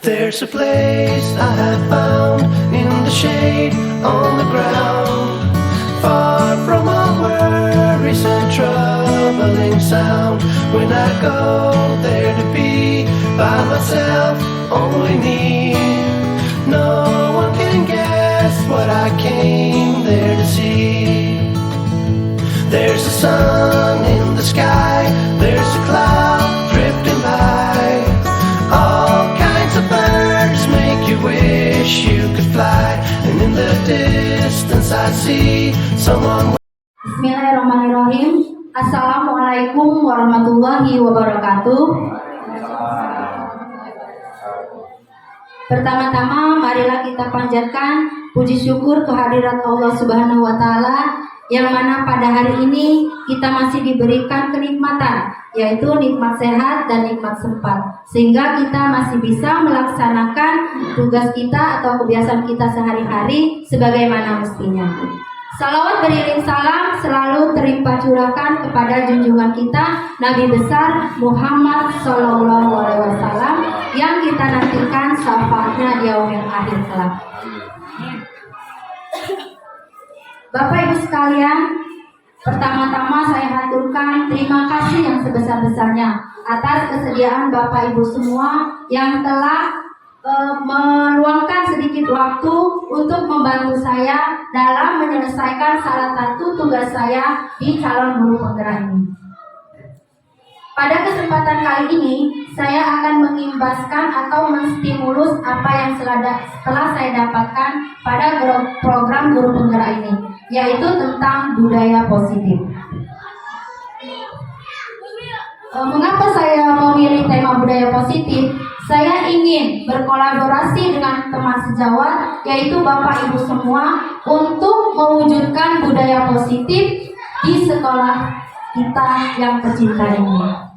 There's a place I have found in the shade on the ground, far from all worries and troubling sound. When I go there to be by myself, only me, no one can guess what I came there to see. There's a sun in the sky, there's a cloud drifting by, all kinds of birds make you wish you could fly, and in the distance I see someone. Bismillahirrahmanirrahim. Assalamualaikum warahmatullahi wabarakatuh. Pertama-tama marilah kita panjatkan puji syukur kehadirat Allah Subhanahu wa taala, yang mana pada hari ini kita masih diberikan kenikmatan, yaitu nikmat sehat dan nikmat sempat, sehingga kita masih bisa melaksanakan tugas kita atau kebiasaan kita sehari-hari sebagaimana mestinya. Salawat beriring salam selalu terlimpah curahkan kepada junjungan kita Nabi besar Muhammad SAW, yang kita nantikan syafaatnya di yaumil akhir kelak. Bapak Ibu sekalian, pertama-tama saya haturkan terima kasih yang sebesar-besarnya atas kesediaan Bapak Ibu semua yang telah meluangkan sedikit waktu untuk membantu saya dalam menyelesaikan salah satu tugas saya di calon guru penggerak ini. Pada kesempatan kali ini, saya akan mengimbaskan atau menstimulus apa yang telah saya dapatkan pada program guru penggerak ini, yaitu tentang budaya positif. Mengapa saya memilih tema budaya positif? Saya ingin berkolaborasi dengan teman sejawat, yaitu Bapak Ibu semua, untuk mewujudkan budaya positif di sekolah kita yang tercinta ini.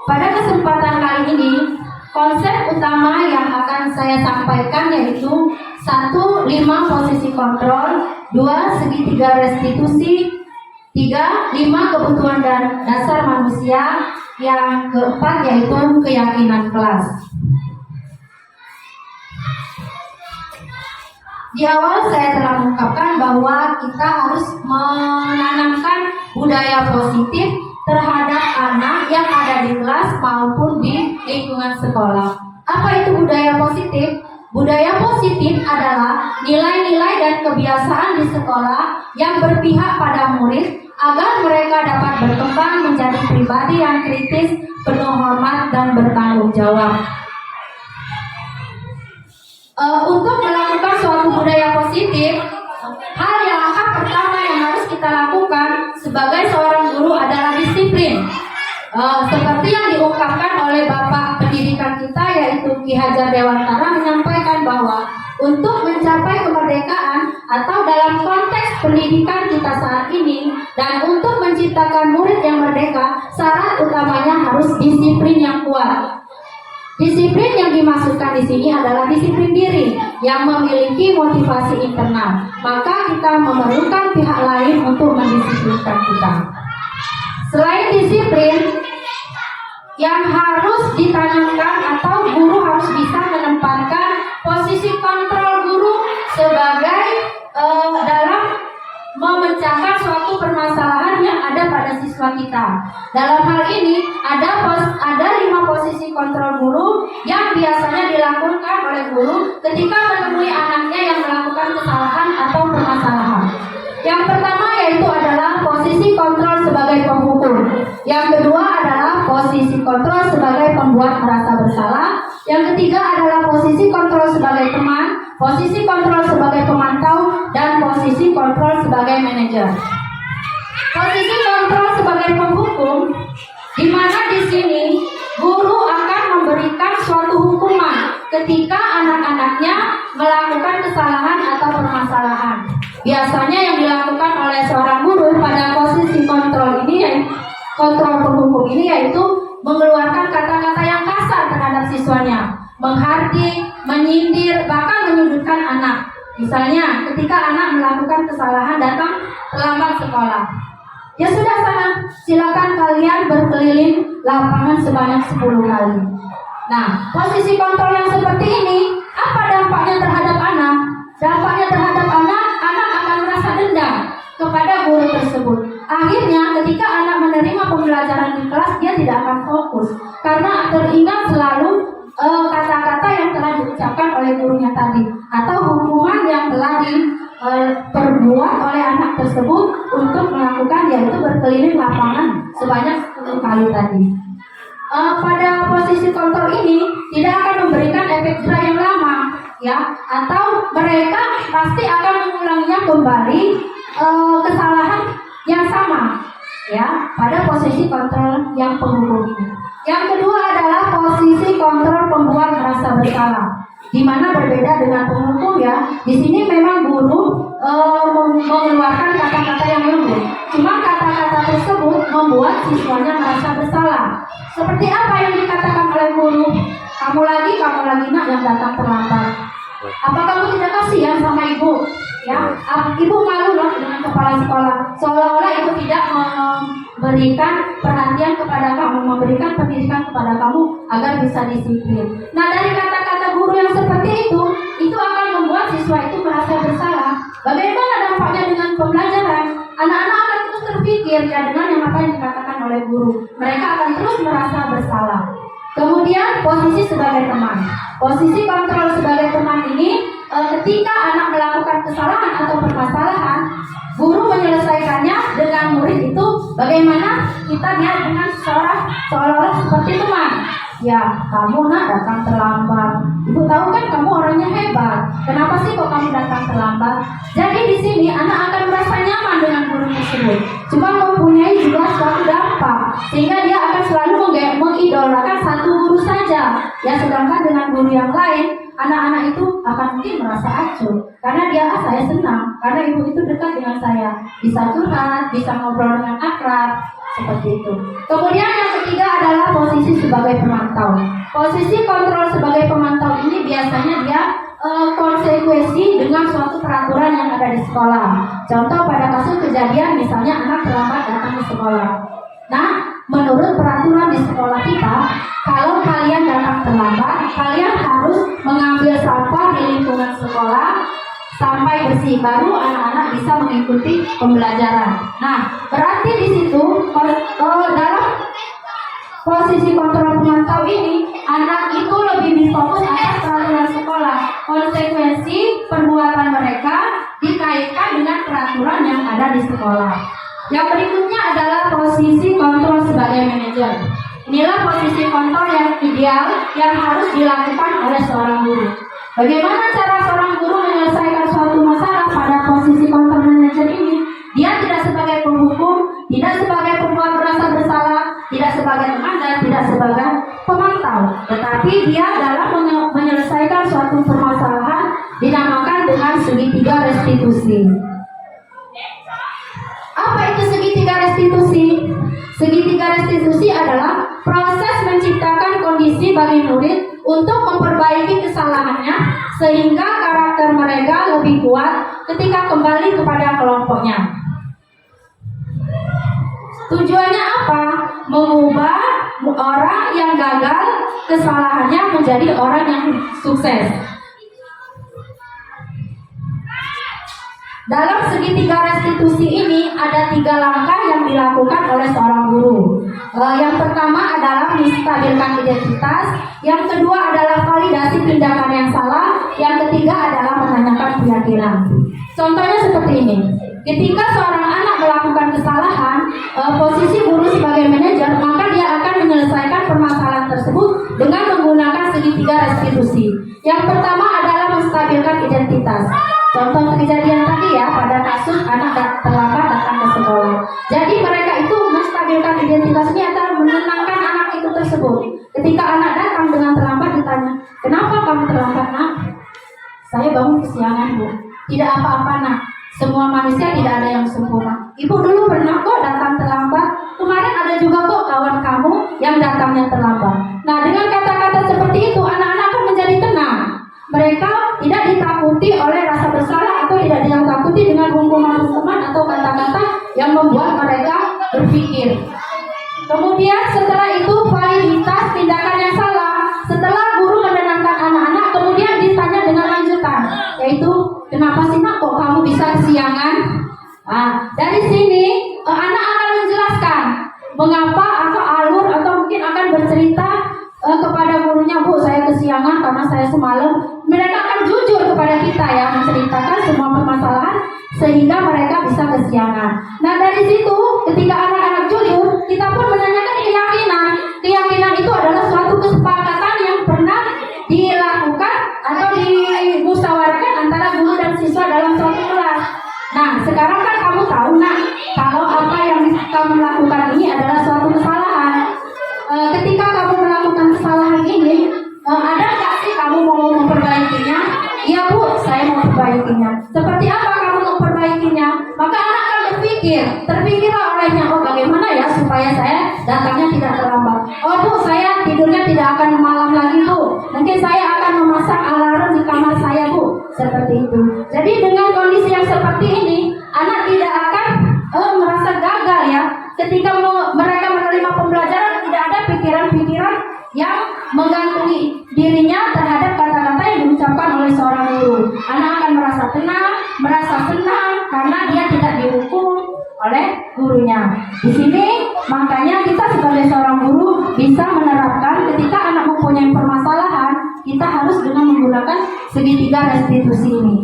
Pada kesempatan kali ini, konsep utama yang akan saya sampaikan yaitu 1. 5 posisi kontrol, 2. segitiga restitusi, 3. 5 kebutuhan dan dasar manusia, yang keempat yaitu keyakinan kelas. Di awal saya telah mengungkapkan bahwa kita harus menanamkan budaya positif terhadap anak yang ada di kelas maupun di lingkungan sekolah. Apa itu budaya positif? Budaya positif adalah nilai-nilai dan kebiasaan di sekolah yang berpihak pada murid agar mereka dapat berkembang menjadi pribadi yang kritis, penuh hormat, dan bertanggung jawab. Untuk melakukan suatu budaya positif, langkah pertama yang harus kita lakukan sebagai seorang guru adalah disiplin. Seperti yang diungkapkan oleh Bapak Pendidikan kita, yaitu Ki Hajar Dewantara, menyampaikan bahwa untuk mencapai kemerdekaan atau dalam konteks pendidikan kita saat ini dan untuk menciptakan murid yang merdeka, syarat utamanya harus disiplin yang kuat. Disiplin yang dimaksudkan di sini adalah disiplin diri yang memiliki motivasi internal. Maka kita memerlukan pihak lain untuk mendisiplinkan kita. Selain disiplin yang harus ditanamkan, atau guru harus bisa menempatkan posisi kontrol guru sebagai dalam memecahkan suatu permasalahan yang ada pada siswa kita. Dalam hal ini ada 5 posisi kontrol guru yang biasanya dilakukan oleh guru ketika menemui anaknya yang melakukan kesalahan atau permasalahan. Yang pertama yaitu adalah posisi kontrol sebagai penghukum. Yang kedua adalah posisi kontrol sebagai pembuat merasa bersalah. Yang ketiga adalah posisi kontrol sebagai teman, posisi kontrol sebagai pemantau, dan posisi kontrol sebagai manajer. Posisi kontrol sebagai penghukum, di mana di sini guru akan memberikan suatu hukuman ketika anak-anaknya melakukan kesalahan atau permasalahan. Biasanya yang dilakukan oleh seorang guru pada posisi kontrol ini, kontrol penghukum ini, yaitu mengeluarkan kata-kata yang kasar terhadap siswanya, menghardik, menyindir, bahkan menyudutkan anak. Misalnya ketika anak melakukan kesalahan datang terlambat sekolah, ya sudah sana, silakan kalian berkeliling lapangan sebanyak 10 kali. Nah, posisi kontrol yang seperti ini, apa dampaknya terhadap anak? Dampaknya terhadap anak akan merasa dendam kepada guru tersebut. Akhirnya ketika anak menerima pembelajaran di kelas, dia tidak akan fokus karena teringat selalu kata-kata yang telah diucapkan oleh gurunya tadi, atau hukuman yang telah diperbuat oleh anak tersebut untuk melakukan, yaitu berkeliling lapangan sebanyak 10 kali tadi. Pada posisi kontrol ini tidak akan memberikan efek jerah yang lama, ya, atau mereka pasti akan mengulanginya kembali kesalahan yang sama, ya, pada posisi kontrol yang penghukum ini. Yang kedua adalah posisi kontrol pembuat merasa bersalah, di mana berbeda dengan penghukum, ya. Di sini memang guru mengeluarkan kata-kata yang lembut, cuma kata-kata tersebut membuat siswanya merasa bersalah. Seperti apa yang dikatakan oleh guru? Kamu lagi nak yang datang terlambat. Apa kamu tidak kasihan sama ibu? Ya, ibu malu loh dengan kepala sekolah. Seolah-olah ibu tidak memberikan perhatian kepada kamu, memberikan pendidikan kepada kamu agar bisa disiplin. Nah, dari kata-kata guru yang seperti itu akan membuat siswa itu merasa bersalah. Bagaimana dampaknya dengan pembelajaran? Anak-anak akan terus terpikir, ya, dengan yang apa yang dikatakan oleh guru. Mereka akan terus merasa bersalah. Kemudian posisi sebagai teman. Posisi kontrol sebagai teman ini, ketika anak melakukan kesalahan atau permasalahan, guru menyelesaikannya dengan murid itu bagaimana kita lihat dengan seolah-olah seperti teman. Ya, kamu nak datang terlambat. Ibu tahu kan kamu orangnya hebat. Kenapa sih kok kamu datang terlambat? Jadi di sini anak akan merasa nyaman dengan guru tersebut. Cuma mempunyai juga suatu dampak, sehingga dia akan selalu mengidolakan satu guru saja. Ya, sedangkan dengan guru yang lain, anak-anak itu akan mungkin merasa acuh karena dia saya senang karena ibu itu dekat dengan saya, bisa curhat, bisa ngobrol dengan akrab, seperti itu. Kemudian yang ketiga adalah posisi sebagai pemantau. Posisi kontrol sebagai pemantau ini biasanya dia konsekuensi dengan suatu peraturan yang ada di sekolah. Contoh pada kasus kejadian misalnya anak terlambat datang ke sekolah. Nah, menurut peraturan di sekolah kita, kalau kalian datang terlambat, kalian harus mengambil sampah di lingkungan sekolah sampai bersih, baru anak-anak bisa mengikuti pembelajaran. Nah, berarti di situ dalam posisi kontrol pemantau ini, anak itu lebih berfokus atas peraturan sekolah. Konsekuensi perbuatan mereka dikaitkan dengan peraturan yang ada di sekolah. Yang berikutnya adalah posisi kontrol sebagai manajer. Inilah posisi kontrol yang ideal yang harus dilakukan oleh seorang guru. Bagaimana cara seorang guru menyelesaikan suatu masalah pada posisi kontrol manajer ini? Dia tidak sebagai penghukum, tidak sebagai pembuat merasa bersalah, tidak sebagai teman, dan tidak sebagai pemantau. Tetapi dia dalam menyelesaikan suatu permasalahan dinamakan dengan segitiga restitusi. Apa itu segitiga restitusi? Segitiga restitusi adalah proses menciptakan kondisi bagi murid untuk memperbaiki kesalahannya sehingga karakter mereka lebih kuat ketika kembali kepada kelompoknya. Tujuannya apa? Mengubah orang yang gagal kesalahannya menjadi orang yang sukses. Dalam segitiga restitusi ini ada 3 langkah yang dilakukan oleh seorang guru. Yang pertama adalah menstabilkan identitas, yang kedua adalah validasi tindakan yang salah, yang ketiga adalah menanyakan keyakinan. Contohnya seperti ini. Ketika seorang anak melakukan kesalahan, posisi guru sebagai manajer, maka dia akan menyelesaikan permasalahan tersebut dengan menggunakan segitiga restitusi. Yang pertama adalah menstabilkan identitas. Contoh kejadian tadi ya, pada kasus anak terlambat datang ke sekolah. Jadi mereka itu menstabilkan identitasnya adalah menenangkan anak itu tersebut. Ketika anak datang dengan terlambat ditanya, kenapa kamu terlambat nak? Saya bangun kesiangan bu. Tidak apa-apa nak. Semua manusia tidak ada yang sempurna. Ibu dulu pernah kok datang terlambat. Kemarin ada juga kok kawan kamu yang datangnya terlambat. Nah, dengan kata-kata seperti itu anak-anak akan menjadi tenang. Mereka tidak ditakuti oleh rasa bersalah atau tidak ditakuti dengan hukuman teman atau kata-kata yang membuat mereka berpikir. Kemudian setelah itu validitas tindakan yang salah. Setelah kenapa sih nak kok kamu bisa kesiangan? Dari sini anak akan menjelaskan mengapa atau alur atau mungkin akan bercerita kepada gurunya, Bu saya kesiangan karena saya semalam. Mereka akan jujur kepada kita ya, menceritakan semua permasalahan sehingga mereka bisa kesiangan. Nah dari situ ketika anak-anak jujur, kita pun menanyakan keyakinan. Keyakinan itu adalah suatu kesepakatan yang pernah dilakukan atau dimusyawarahkan antara guru dan siswa dalam suatu kelas. Nah sekarang kan kamu tahu nak, kalau apa yang kamu lakukan ini adalah suatu kesalahan. Ketika kamu melakukan kesalahan ini, ada nggak sih kamu mau memperbaikinya? Iya Bu, saya mau perbaikinya. Seperti apa kamu mau perbaikinya? Maka anak akan terpikirlah olehnya, oh bagaimana ya supaya saya datangnya tidak terlambat. Oh Bu, saya tidurnya tidak akan malam lagi Bu. Mungkin saya akan memasang alarm di kamar saya Bu. Seperti itu. Jadi dengan kondisi yang seperti ini, anak tidak akan merasa gagal ya. Ketika mereka menerima pembelajaran, tidak ada pikiran-pikiran yang menggantunghi dirinya terhadap kata-kata yang diucapkan oleh seorang guru. Anak akan merasa tenang, merasa senang karena dia tidak dihukum oleh gurunya. Di sini makanya kita sebagai seorang guru bisa menerapkan ketika anak mempunyai permasalahan, kita harus dengan menggunakan segitiga restitusi ini.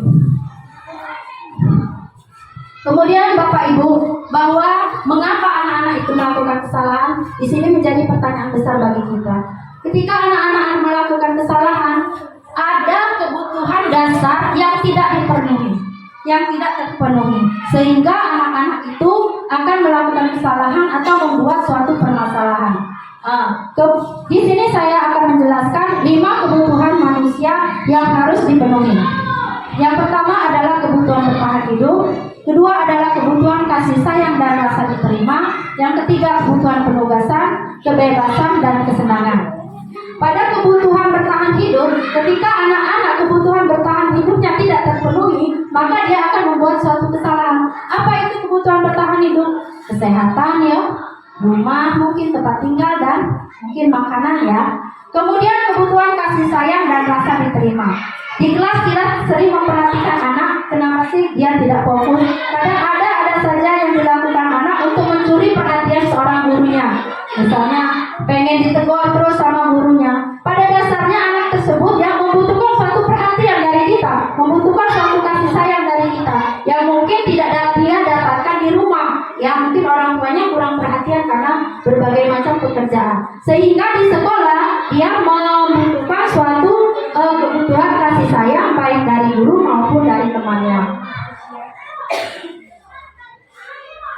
Kemudian Bapak Ibu, bahwa mengapa anak-anak itu melakukan kesalahan, di sini menjadi pertanyaan besar bagi kita. Ketika anak-anak melakukan kesalahan, ada kebutuhan dasar yang tidak terpenuhi, sehingga anak-anak itu akan melakukan kesalahan atau membuat suatu permasalahan. Di sini saya akan menjelaskan 5 kebutuhan manusia yang harus dipenuhi. Yang pertama adalah kebutuhan bertahan hidup. Kedua adalah kebutuhan kasih sayang dan rasa diterima. Yang ketiga kebutuhan penugasan, kebebasan, dan kesenangan. Pada kebutuhan bertahan hidup, ketika anak-anak kebutuhan bertahan hidupnya tidak terpenuhi, maka dia akan membuat suatu kesalahan. Apa itu kebutuhan bertahan hidup? Kesehatan ya, rumah, mungkin tempat tinggal, dan mungkin makanan ya. Kemudian kebutuhan kasih sayang dan rasa diterima. Di kelas kita sering memperhatikan anak, kenapa sih dia tidak fokus? Kadang ada saja yang dilakukan anak untuk mencuri perhatian seorang gurunya. Misalnya pengen ditegur terus sama gurunya. Pada dasarnya anak tersebut yang membutuhkan suatu perhatian dari kita, membutuhkan suatu kasih sayang dari kita, yang mungkin tidak dia dapatkan di rumah. Ya mungkin orang tuanya kurang perhatian karena berbagai macam pekerjaan. Sehingga di sekolah dia membutuhkan suatu kebutuhan kasih sayang baik dari guru maupun dari temannya.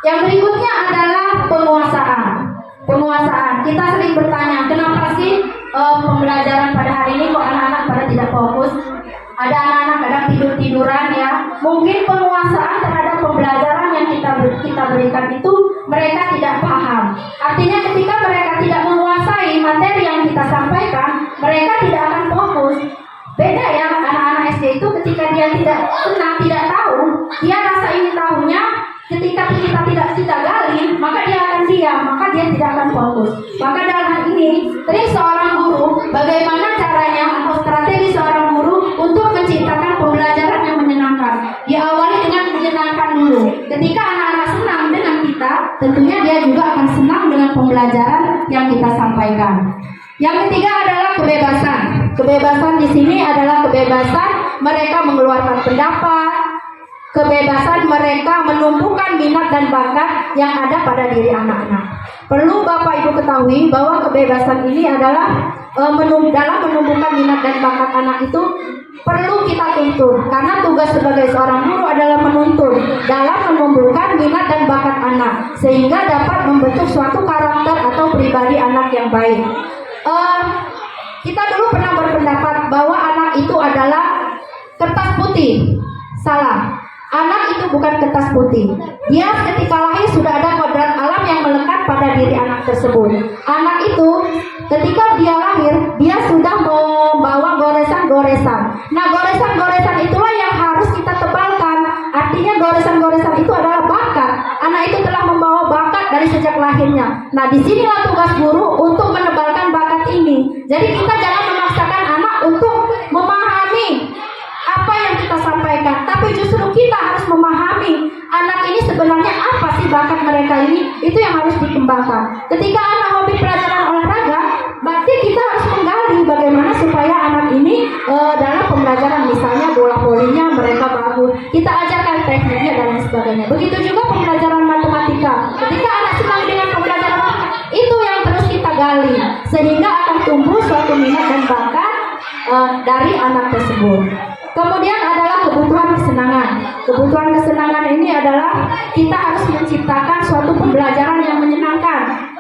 Yang berikutnya adalah penguasaan. Kita sering bertanya, kenapa sih pembelajaran pada hari ini kok anak-anak pada tidak fokus? Ada anak-anak kadang tidur-tiduran ya. Mungkin penguasaan terhadap pembelajaran yang kita berikan itu mereka tidak paham. Artinya ketika mereka tidak menguasai materi yang kita sampaikan, mereka tidak akan fokus. Beda ya, anak-anak SD itu ketika dia tidak kenal, tidak tahu, dia rasa ingin tahunya. Ketika kita tidak gali, maka dia akan diam, maka dia tidak akan fokus. Maka dalam hal ini, trik seorang guru, bagaimana caranya atau strategi seorang guru untuk menciptakan pembelajaran yang menyenangkan. Diawali dengan menyenangkan dulu. Ketika anak-anak senang dengan kita, tentunya dia juga akan senang dengan pembelajaran yang kita sampaikan. Yang ketiga adalah kebebasan. Kebebasan di sini adalah kebebasan mereka mengeluarkan pendapat, kebebasan mereka menumbuhkan minat dan bakat yang ada pada diri anak-anak. Perlu Bapak Ibu ketahui bahwa kebebasan ini adalah dalam menumbuhkan minat dan bakat anak itu perlu kita tuntun, karena tugas sebagai seorang guru adalah menuntun dalam menumbuhkan minat dan bakat anak sehingga dapat membentuk suatu karakter atau pribadi anak yang baik. Kita dulu pernah berpendapat bahwa anak itu adalah kertas putih. Salah. Anak itu bukan kertas putih. Dia ketika lahir sudah ada kodrat alam yang melekat pada diri anak tersebut. Anak itu ketika dia lahir, dia sudah membawa goresan-goresan. Nah, goresan-goresan itulah yang harus kita tebalkan. Artinya goresan-goresan itu adalah bakat. Anak itu telah membawa bakat dari sejak lahirnya. Nah, disinilah tugas guru untuk menebalkan bakat ini. Jadi kita jangan memaksakan anak untuk memahami apa yang kita sampaikan, tapi sebenarnya apa sih bakat mereka ini, itu yang harus dikembangkan. Ketika anak hobi pelajaran olahraga, berarti kita harus menggali bagaimana supaya anak ini dalam pembelajaran, misalnya bola volinya mereka bagus, kita ajarkan tekniknya dan lain sebagainya. Begitu juga pembelajaran matematika. Ketika anak senang dengan pembelajaran matematika, itu yang terus kita gali sehingga akan tumbuh suatu minat dan bakat dari anak tersebut. Kemudian adalah kebutuhan kesenangan. Kebutuhan kesenangan ini adalah kita harus menciptakan suatu pembelajaran yang menyenangkan.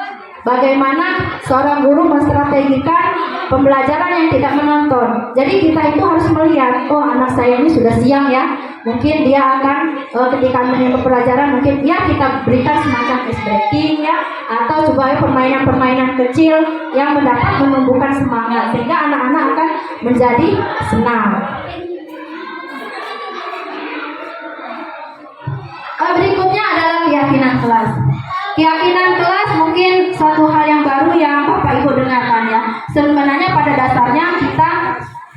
Bagaimana seorang guru menstrategikan pembelajaran yang tidak menonton. Jadi kita itu harus melihat, oh anak saya ini sudah siang ya, mungkin dia akan ketika menyimak pelajaran mungkin ya kita berikan semacam ice breaking ya, atau coba permainan-permainan kecil yang mendapat menumbuhkan semangat sehingga anak-anak akan menjadi senang. Berikutnya adalah keyakinan kelas. Keyakinan kelas mungkin suatu hal yang baru yang Bapak Ibu dengarkan ya. Sebenarnya pada dasarnya kita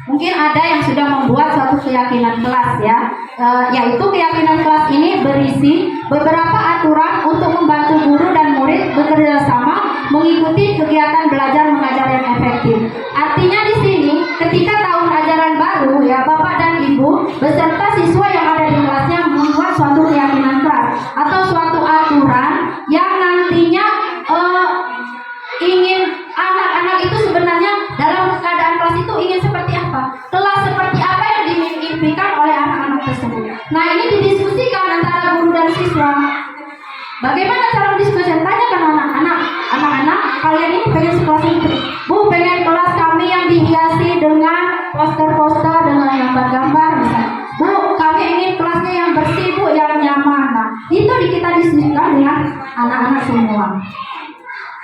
mungkin ada yang sudah membuat suatu keyakinan kelas ya. Yaitu keyakinan kelas ini berisi beberapa aturan untuk membantu guru dan murid bekerja sama mengikuti kegiatan belajar mengajar yang efektif. Artinya di sini ketika tahun ajaran baru ya, Bapak dan Ibu beserta siswa yang ada di kelasnya membuat suatu keyakinan kelas atau suatu aturan yang nantinya ingin anak-anak itu sebenarnya dalam keadaan kelas itu ingin seperti apa, kelas seperti apa yang dimimpikan oleh anak-anak tersebut. Nah ini didiskusikan antara guru dan siswa. Bagaimana cara mendiskusikan? Tanyakan anak-anak, kalian ini pengen sekelas itu? Bu, pengen kelas kami yang dihiasi dengan poster-poster dengan gambar-gambar misalnya. Bu, kami ingin kelasnya yang bersih Bu, yang nyaman. Nah, itu kita diskusikan dengan anak-anak semua.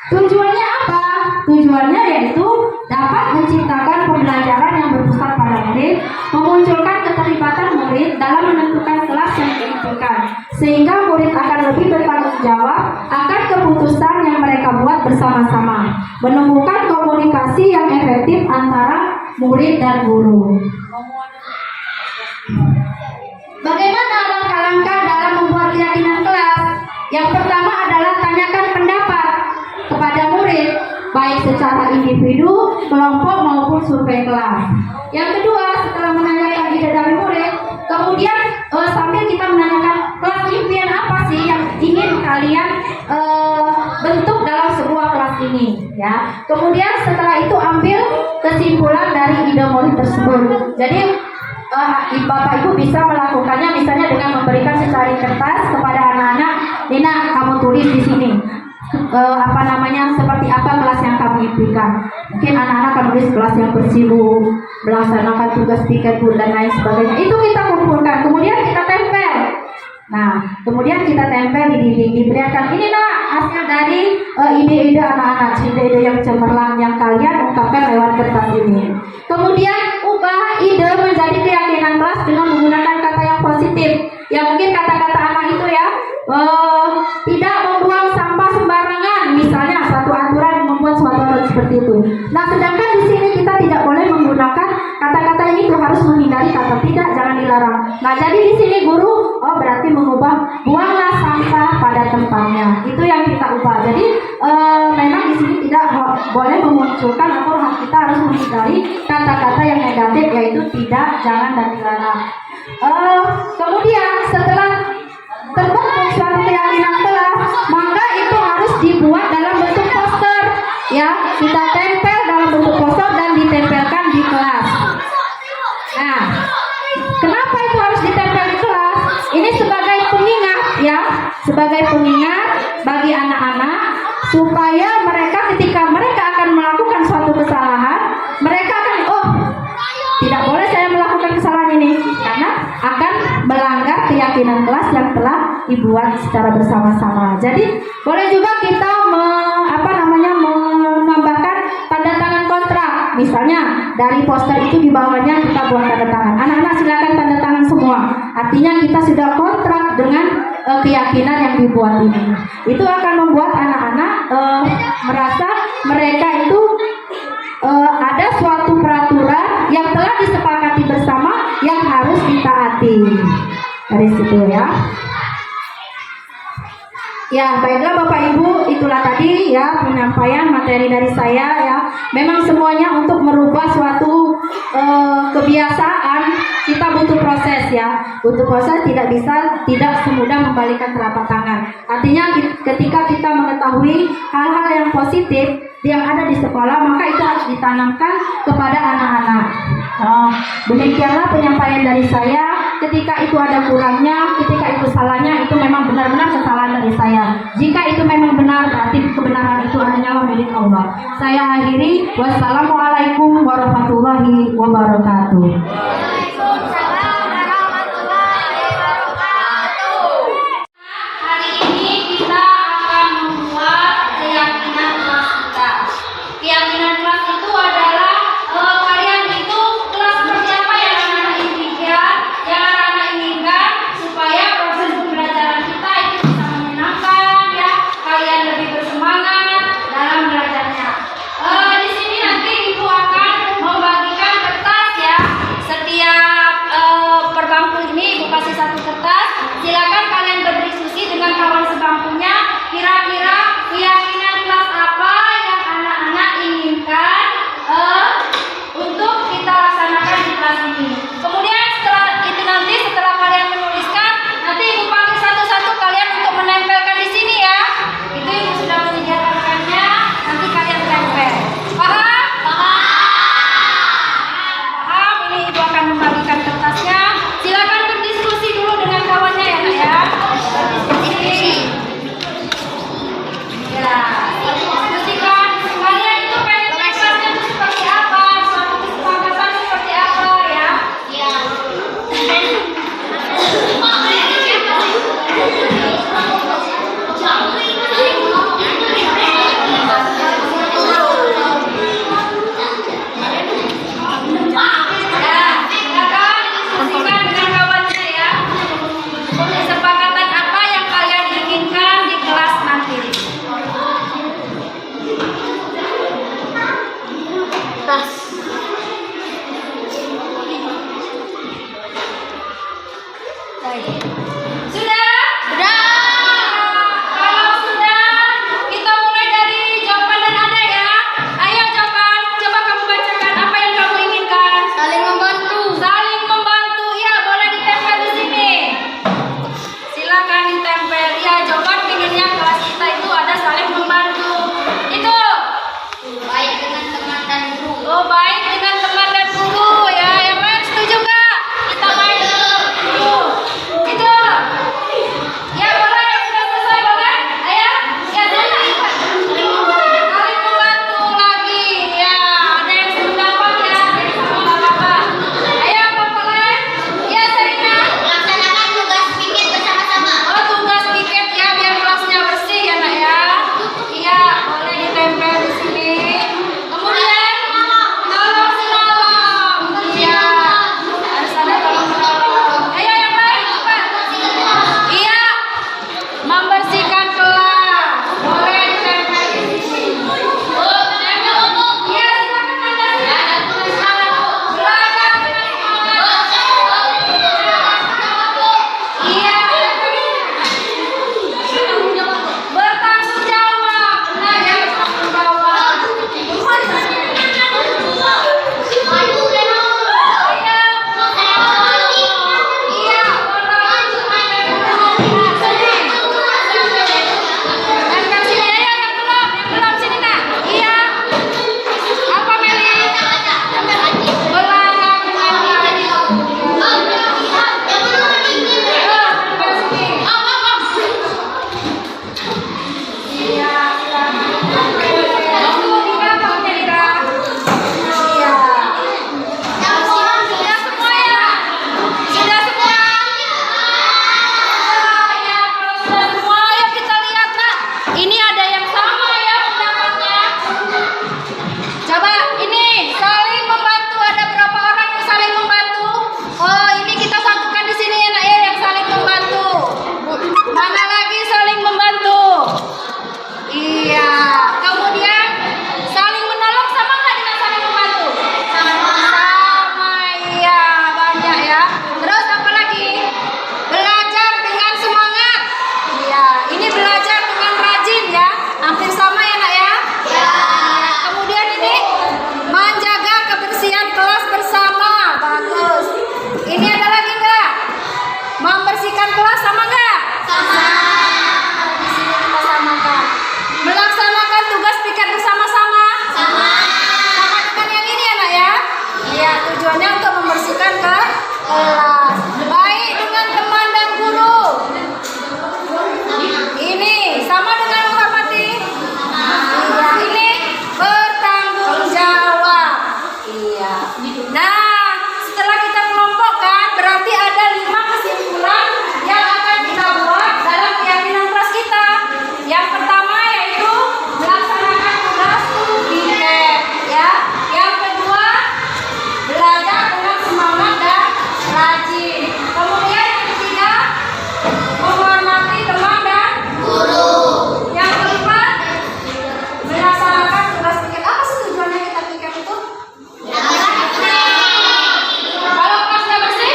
Tujuannya apa? Tujuannya yaitu dapat menciptakan pembelajaran yang berpusat pada murid, memunculkan keterlibatan murid dalam menentukan kelas yang diinginkan, sehingga murid akan lebih bertanggung jawab akan keputusan yang mereka buat bersama-sama, menemukan komunikasi yang efektif antara murid dan guru. Bagaimana langkah-langkah dalam membuat keyakinan kelas? Yang pertama adalah tanyakan pendapat kepada murid, baik secara individu, kelompok maupun survei kelas. Yang kedua, setelah menanyakan ide dari murid, kemudian sambil kita menanyakan kelas impian apa sih yang ingin kalian bentuk dalam sebuah kelas ini, ya. Kemudian setelah itu ambil kesimpulan dari ide murid tersebut. Jadi Bapak Ibu bisa melakukannya misalnya dengan memberikan secari kertas kepada anak-anak, Nina kamu tulis di sini seperti apa kelas yang kamu impikan. Mungkin anak-anak akan tulis kelas yang bersih Bu, melaksanakan tugas piket Bu dan lain sebagainya. Itu kita kumpulkan, kemudian kita tempel. Nah, kemudian kita tempel di dinding, diberikan ini nak hasil dari ide-ide anak-anak, ide-ide yang cemerlang yang kalian ungkapkan lewat kertas ini. Kemudian ubah ide menjadi keyakinan kelas dengan menggunakan kata yang positif. Ya mungkin kata-kata anak itu ya, tidak membuang sampah sembarangan, misalnya satu aturan membuat suatu aturan seperti itu. Nah, sedangkan di sini kita tidak boleh menggunakan kata-kata ini, itu harus menghindari kata tidak, jangan dilarang. Nah, jadi di sini guru berarti mengubah buanglah sampah pada tempatnya. Itu yang kita ubah. Jadi memang di sini tidak boleh memunculkan atau kita harus menghindari kata-kata yang negatif, yaitu tidak, jangan dan dilarang. Kemudian setelah terbentuk suatu keyakinan kelas, maka itu harus dibuat dalam bentuk poster, ya kita tempel dalam bentuk poster dan ditempelkan di kelas. Nah, kenapa itu harus ditempel di kelas? Ini sebagai pengingat, ya, sebagai pengingat bagi anak-anak supaya mereka ketika mereka akan melakukan suatu kesalahan, mereka akan tidak boleh saya melakukan kesalahan ini karena akan melanggar keyakinan kelas yang telah dibuat secara bersama-sama. Jadi boleh juga kita menambahkan tanda tangan kontrak. Misalnya dari poster itu di bawahnya kita buat tanda tangan. Anak-anak silakan tanda tangan semua. Artinya kita sudah kontrak dengan keyakinan yang dibuat ini. Itu akan membuat anak-anak merasa mereka itu ada suatu peraturan yang telah disepakati bersama yang harus ditaati. Dari situ ya. Ya, baiklah Bapak Ibu, itulah tadi ya penyampaian materi dari saya ya. Memang semuanya untuk merubah suatu kebiasaan kita butuh proses ya. Butuh proses, tidak semudah membalikan telapak tangan. Artinya ketika kita mengetahui hal-hal yang positif yang ada di sekolah, maka itu harus ditanamkan kepada anak-anak. Demikianlah penyampaian dari saya. Ketika itu ada kurangnya, ketika itu salahnya, itu memang benar-benar kesalahan dari saya. Jika itu memang benar, berarti kebenaran itu hanyalah milik Allah. Saya akhiri. Wassalamualaikum warahmatullahi wabarakatuh. Hari ini kita akan membuat keyakinan kelas kita. Keyakinan kelas itu adalah kalian itu kelas seperti apa yang anak-anak inginkan, yang anak-anak inginkan supaya proses pembelajaran kita itu bisa menyenangkan ya, kalian lebih bersemangat dalam belajarnya. Di sini nanti ibu akan membagikan kertas ya. Setiap tujuannya untuk membersihkan ke kelas. Baik dengan teman dan guru. Ini sama dengan menghormati. Iya, ini bertanggung jawab. Iya. Nah, setelah kita kelompokkan, berarti ada 5 kesimpulan yang akan kita buat dalam keyakinan kelas kita. Yang pertama yaitu melaksanakan tugas piket, ya. Yang kedua, belajar dengan semangat dan rajin. Kemudian yang ketiga, menghormati teman dan guru. Yang keempat, melaksanakan tugas piket. Apa sih tujuannya kita piket itu? Kalau kelasnya bersih?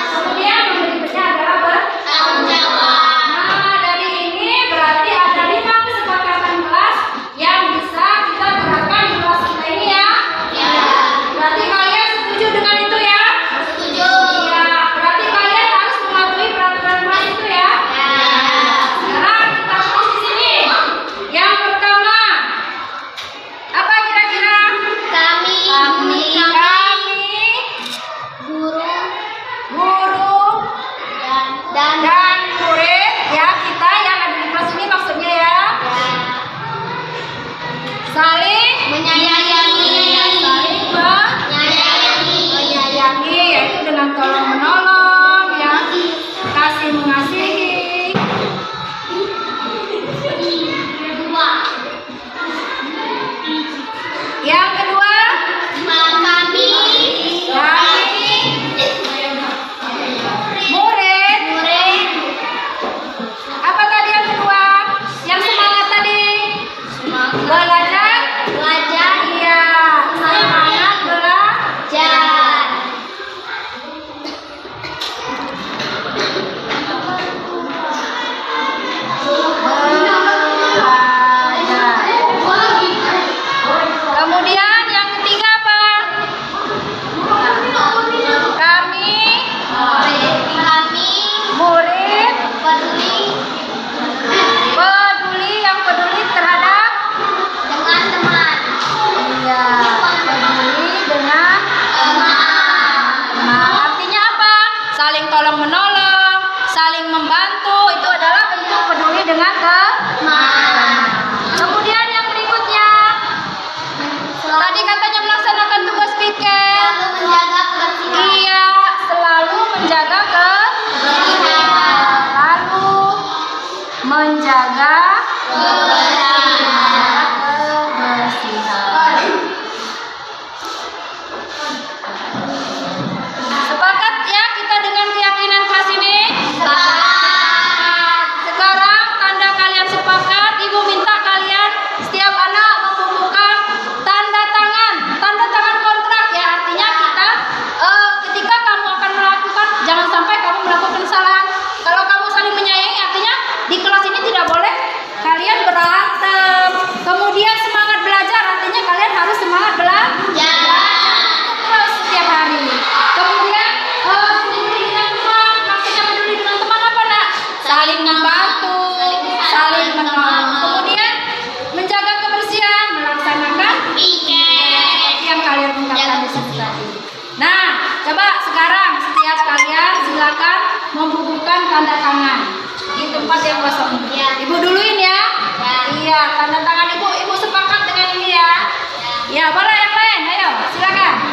Kemudian yang berikutnya adalah bertanggung jawab. Nah, dari ini berarti ada 5 kesepakatan kelas yang bisa kita terapkan di kelas kita ini ya. Berarti kalian setuju dengan itu ya? Setuju. Iya, berarti kalian harus mematuhi peraturan kelas itu ya. Sekarang kita tulis di sini. Yang pertama, apa kira-kira? Kami, guru, dan murid ya, kita yang ada di kelas ini maksudnya ya. Saling menyayangi, yaitu dengan tolong menolong ya, kasih mengasihi. Yang kedua, kami murid. Apa tadi yang kedua? Yang semangat tadi? Belajar. Iya, semangat belajar. Kemudian yang ketiga apa? Kami murid peduli, yang peduli terhadap teman-teman. Iya, peduli dengan teman. Artinya apa? Saling tolong menolong, saling membantu, itu adalah bentuk peduli dengan teman. Kemudian yang berikutnya, tadi katanya melaksanakan tugas piket. Iya, selalu menjaga kebersihan. Sepakat ya kita dengan keyakinan kelas ini? Sekarang tanda kalian sepakat, Ibu minta kalian setiap anak membubuhkan tanda tangan kontrak ya. Artinya kita ketika kamu akan melakukan, jangan sampai kamu melakukan kesalahan. Kalau kamu saling menyayangi, artinya di kelas ini tidak boleh kalian berantem. Kemudian semangat belajar, artinya kalian harus semangat belajar terus setiap hari. Kemudian peduli dengan teman, maksudnya peduli dengan teman apa nak? Saling membantu, saling menolong. Kemudian menjaga kebersihan, melaksanakan piket yang kalian ungkapkan di situ tadi. Nah, coba sekarang setiap kalian silakan membubuhkan tanda tangan di tempat yang kosong. Ibu duluin ya. Iya, tanda tangan ibu sepakat dengan ini ya. Ya, boleh yang lain, ayo silakan.